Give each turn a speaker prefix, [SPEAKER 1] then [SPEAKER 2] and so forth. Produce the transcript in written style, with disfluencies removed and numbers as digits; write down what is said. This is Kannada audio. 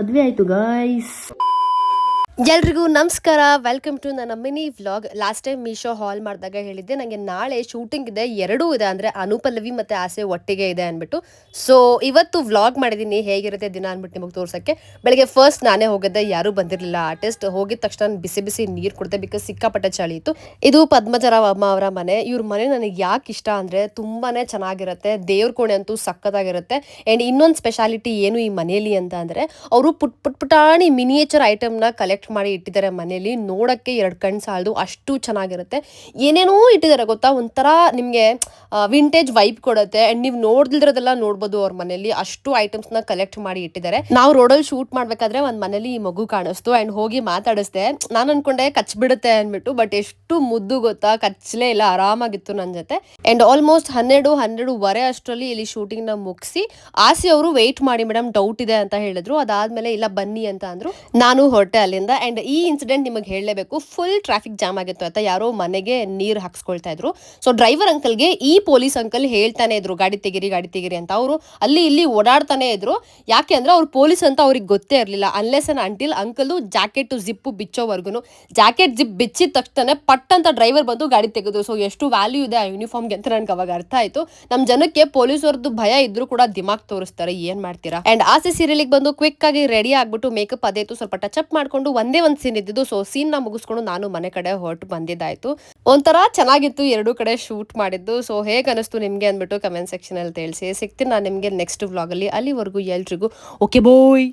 [SPEAKER 1] ಮದ್ವೆ ಆಯ್ತು ಗಾಯ್ಸ್.
[SPEAKER 2] ಎಲ್ರಿಗೂ ನಮಸ್ಕಾರ, ವೆಲ್ಕಮ್ ಟು ನನ್ನ mini vlog. Last time Meesho haul ಮಾಡಿದಾಗ ಹೇಳಿದ್ದೆ ನನಗೆ ನಾಳೆ ಶೂಟಿಂಗ್ ಇದೆ, ಎರಡೂ ಇದೆ, ಅಂದರೆ ಅನುಪಲ್ಲವಿ ಮತ್ತು ಆಸೆ ಒಟ್ಟಿಗೆ ಇದೆ ಅಂದ್ಬಿಟ್ಟು. ಸೊ ಇವತ್ತು ವ್ಲಾಗ್ ಮಾಡಿದ್ದೀನಿ ಹೇಗಿರುತ್ತೆ ದಿನ ಅಂದ್ಬಿಟ್ಟು ನಿಮಗೆ ತೋರ್ಸೋಕ್ಕೆ. ಬೆಳಗ್ಗೆ ಫಸ್ಟ್ ನಾನೇ ಹೋಗಿದ್ದೆ, ಯಾರೂ ಬಂದಿರಲಿಲ್ಲ ಆರ್ಟಿಸ್ಟ್. ಹೋಗಿದ ತಕ್ಷಣ ಬಿಸಿ ಬಿಸಿ ನೀರು ಕೊಡ್ದೆ, ಬಿಕಾಸ್ ಸಿಕ್ಕಾಪಟ್ಟೆ ಚಳಿ ಇತ್ತು. ಇದು ಪದ್ಮಜರಾವ್ ಅಮ್ಮ ಅವರ ಮನೆ. ಇವ್ರ ಮನೆ ನನಗೆ ಯಾಕೆ ಇಷ್ಟ ಅಂದರೆ ತುಂಬಾ ಚೆನ್ನಾಗಿರುತ್ತೆ, ದೇವ್ರ ಕೋಣೆ ಅಂತೂ ಸಕ್ಕತ್ತಾಗಿರುತ್ತೆ. ಆ್ಯಂಡ್ ಇನ್ನೊಂದು ಸ್ಪೆಷಾಲಿಟಿ ಏನು ಈ ಮನೆಯಲ್ಲಿ ಅಂತ ಅಂದರೆ, ಅವರು ಪುಟಾಣಿ ಮಿನಿಯೇಚರ್ ಐಟಮ್ನ ಕಲೆಕ್ಟ್ ಮಾಡಿ ಇಟ್ಟಿದ್ದಾರೆ ಮನೆಯಲ್ಲಿ. ನೋಡೋಕ್ಕೆ ಎರಡು ಕಣ್ಣು ಸಾಲದು, ಅಷ್ಟು ಚೆನ್ನಾಗಿರುತ್ತೆ. ಏನೇನೋ ಇಟ್ಟಿದ್ದಾರೆ ಗೊತ್ತಾ, ಒಂಥರ ನಿಮಗೆ ವಿಂಟೇಜ್ ವೈಬ್ ಕೊಡುತ್ತೆ. ಆ್ಯಂಡ್ ನೀವು ನೋಡ್ದಿರೋದೆಲ್ಲ ನೋಡ್ಬೋದು ಅವ್ರ ಮನೆಯಲ್ಲಿ, ಅಷ್ಟು ಐಟಮ್ಸ್ನ ಕಲೆಕ್ಟ್ ಮಾಡಿ ಇಟ್ಟಿದ್ದಾರೆ. ನಾವು ರೋಡಲ್ಲಿ ಶೂಟ್ ಮಾಡಬೇಕಾದ್ರೆ ಒಂದು ಮನೇಲಿ ಈ ಮಗು ಕಾಣಿಸ್ತು ಆ್ಯಂಡ್ ಹೋಗಿ ಮಾತಾಡಿಸ್ದೆ. ನಾನು ಅನ್ಕೊಂಡೆ ಕಚ್ಬಿಡುತ್ತೆ ಅಂದ್ಬಿಟ್ಟು, ಬಟ್ ಎಷ್ಟು ಮುದ್ದು ಗೊತ್ತಾ, ಕಚ್ಚಲೇ ಇಲ್ಲ, ಆರಾಮಾಗಿತ್ತು ನನ್ನ ಜೊತೆ. ಆ್ಯಂಡ್ ಆಲ್ಮೋಸ್ಟ್ 12:30 ಅಷ್ಟರಲ್ಲಿ ಇಲ್ಲಿ ಶೂಟಿಂಗ್ನ ಮುಗಿಸಿ ಆಸೆ ಅವರು ವೆಯ್ಟ್ ಮಾಡಿ ಮೇಡಮ್, ಡೌಟ್ ಇದೆ ಅಂತ ಹೇಳಿದ್ರು. ಅದಾದಮೇಲೆ ಇಲ್ಲ ಬನ್ನಿ ಅಂತ ಅಂದರು, ನಾನು ಹೊರಟೆ ಅಲ್ಲಿಂದ. ಆ್ಯಂಡ್ ಈ ಇನ್ಸಿಡೆಂಟ್ ನಿಮಗೆ ಹೇಳಲೇಬೇಕು, ಫುಲ್ ಟ್ರಾಫಿಕ್ ಜಾಮ್ ಆಗಿತ್ತು ಆಯ್ತಾ. ಯಾರೋ ಮನೆಗೆ ನೀರು ಹಾಕ್ಸ್ಕೊಳ್ತಾ ಇದ್ರು. ಸೊ ಡ್ರೈವರ್ ಅಂಕಲ್ಗೆ ಈ ಪೊಲೀಸ್ ಅಂಕಲ್ ಹೇಳ್ತಾನೆ ಇದ್ರು, ಗಾಡಿ ತೆಗಿರಿ ಅಂತ. ಅವರು ಅಲ್ಲಿ ಇಲ್ಲಿ ಓಡಾಡ್ತಾನೆ ಇದ್ರು. ಯಾಕೆ ಅಂದ್ರೆ ಅವ್ರು ಪೊಲೀಸ್ ಅಂತ ಅವ್ರಿಗೆ ಗೊತ್ತೇ ಇರಲಿಲ್ಲ, unless and until uncle jacket zip ಬಿಚ್ಚೋವರೆಗೂ. ಜಾಕೆಟ್ ಜಿಪ್ ಬಿಚ್ಚಿದ ತಕ್ಷಣ ಪಟ್ ಅಂತ ಡ್ರೈವರ್ ಬಂದು ಗಾಡಿ ತೆಗೆದು. ಸೊ ಎಷ್ಟು ವ್ಯಾಲ್ಯೂ ಇದೆ ಆ ಯೂನಿಫಾರ್ಮ್ಗೆ ಅಂತ ನನಗೆ ಅವಾಗ ಅರ್ಥ ಆಯ್ತು. ನಮ್ಮ ಜನಕ್ಕೆ ಪೊಲೀಸರದ್ದು ಭಯ ಇದ್ರು ಕೂಡ ದಿಮಾಗ್ ತೋರಿಸ್ತಾರೆ, ಏನ್ ಮಾಡ್ತೀರಾ. ಅಂಡ್ ಆಸೆ ಸೀರಿಯಲ್ಗೆ ಬಂದು ಕ್ವಿಕ್ ಆಗಿ ರೆಡಿ ಆಗ್ಬಿಟ್ಟು ಮೇಕಪ್ ಅದೇ ಸ್ವಲ್ಪ ಟಚ್ ಅಪ್ ಮಾಡ್ಕೊಂಡು ಒಂದೇ ಒಂದು ಸೀನ್ ಇದ್ದಿದ್ದು. ಸೊ ಸೀನ್ ನ ಮುಗಿಸ್ಕೊಂಡು ನಾನು ಮನೆ ಕಡೆ ಹೊರಟು ಬಂದಿದ್ದಾಯ್ತು. ಒಂಥರ ಚೆನ್ನಾಗಿತ್ತು ಎರಡೂ ಕಡೆ ಶೂಟ್ ಮಾಡಿದ್ದು. ಸೊ ಹೇಗೆ ಅನಿಸ್ತು ನಿಮ್ಗೆ ಅಂದ್ಬಿಟ್ಟು ಕಮೆಂಟ್ ಸೆಕ್ಷನ್ ಅಲ್ಲಿ ತಿಳಿಸಿ. ಸಿಗ್ತೀನಿ ನಾನು ನಿಮ್ಗೆ ನೆಕ್ಸ್ಟ್ ವ್ಲಾಗ್ ಅಲ್ಲಿ. ಅಲ್ಲಿವರೆಗೂ ಎಲ್ರಿಗೂ ಓಕೆ ಬಾಯ್.